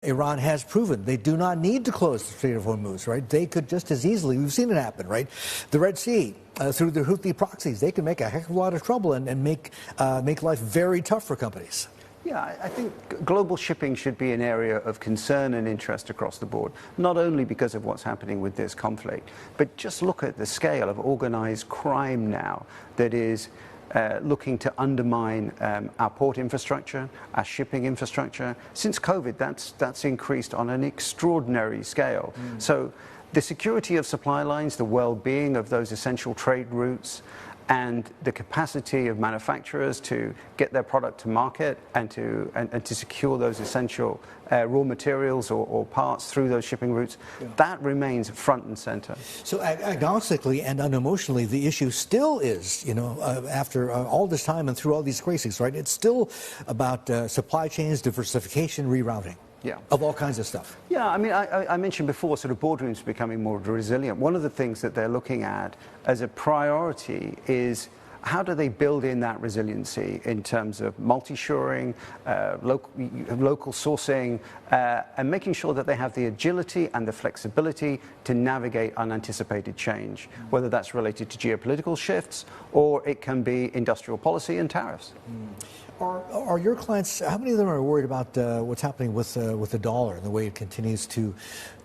Iran has proven they do not need to close the Strait of Hormuz, right? They could just as easily, we've seen it happen, right? The Red Sea, through the Houthi proxies, they can make a heck of a lot of trouble and make life very tough for companies. Yeah, I think global shipping should be an area of concern and interest across the board, not only because of what's happening with this conflict, but just look at the scale of organized crime now that is looking to undermine our port infrastructure, our shipping infrastructure. Since COVID, that's increased on an extraordinary scale. So the security of supply lines, the well-being of those essential trade routes, and the capacity of manufacturers to get their product to market and to secure those essential raw materials or parts through those shipping routes, that remains front and center. So agnostically and unemotionally, the issue still is, after all this time and through all these crises, right? It's still about supply chains, diversification, rerouting. Yeah. Of all kinds of stuff. Yeah, I mean, I mentioned before sort of boardrooms becoming more resilient. One of the things that they're looking at as a priority is how do they build in that resiliency in terms of multi-shoring, local sourcing, and making sure that they have the agility and the flexibility to navigate unanticipated change, whether that's related to geopolitical shifts or it can be industrial policy and tariffs. Are your clients, how many of them are worried about what's happening with the dollar and the way it continues to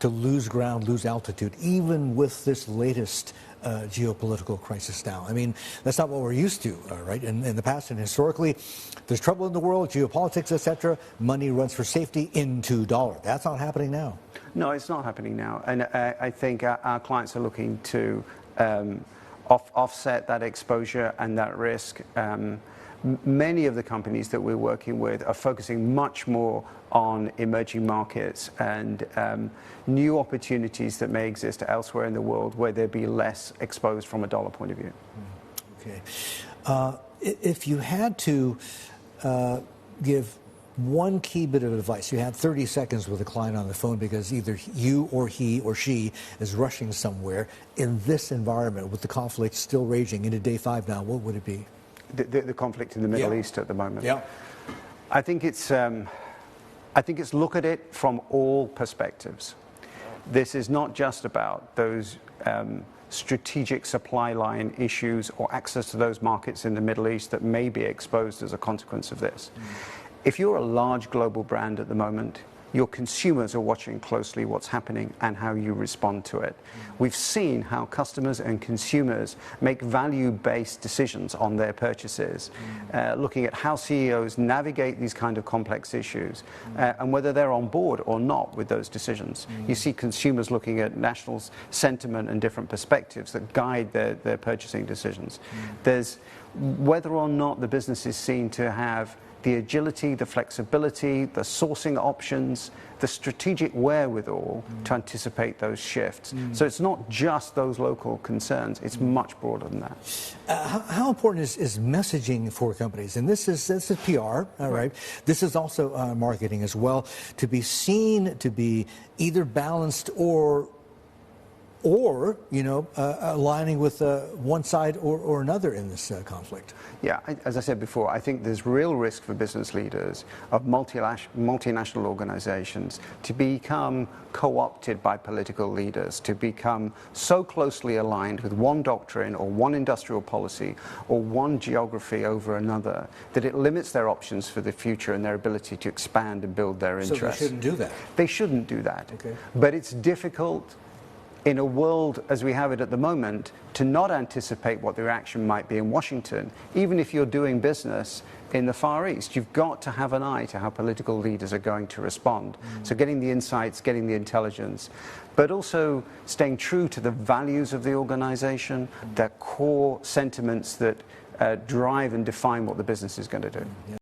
lose ground, lose altitude, even with this latest geopolitical crisis now? I mean, that's not what we're used to, right? In the past and historically, there's trouble in the world, geopolitics, etc. Money runs for safety into dollar. That's not happening now. No, it's not happening now. And I think our clients are looking to offset that exposure and that risk. Many of the companies that we're working with are focusing much more on emerging markets and new opportunities that may exist elsewhere in the world where they'd be less exposed from a dollar point of view. Okay. If you had to give one key bit of advice, you had 30 seconds with a client on the phone because either you or he or she is rushing somewhere in this environment with the conflict still raging into day 5 now, what would it be? The conflict in the Middle East at the moment. Yeah. I think it's look at it from all perspectives. This is not just about those strategic supply line issues or access to those markets in the Middle East that may be exposed as a consequence of this. If you're a large global brand at the moment, your consumers are watching closely what's happening and how you respond to it. We've seen how customers and consumers make value-based decisions on their purchases, looking at how CEOs navigate these kind of complex issues and whether they're on board or not with those decisions. You see consumers looking at national sentiment and different perspectives that guide their purchasing decisions. There's whether or not the business is seen to have the agility, the flexibility, the sourcing options, the strategic wherewithal to anticipate those shifts. So it's not just those local concerns, it's much broader than that. How important is messaging for companies? And this is PR, all right? This is also marketing as well, to be seen to be either balanced or aligning with one side or another in this conflict. Yeah, as I said before, I think there's real risk for business leaders of multinational organizations to become co-opted by political leaders, to become so closely aligned with one doctrine or one industrial policy or one geography over another that it limits their options for the future and their ability to expand and build their interests. So they shouldn't do that? They shouldn't do that. Okay. But it's difficult in a world as we have it at the moment to not anticipate what the reaction might be in Washington. Even if you're doing business in the Far East, you've got to have an eye to how political leaders are going to respond. So getting the insights, getting the intelligence, but also staying true to the values of the organization, their core sentiments that drive and define what the business is going to do.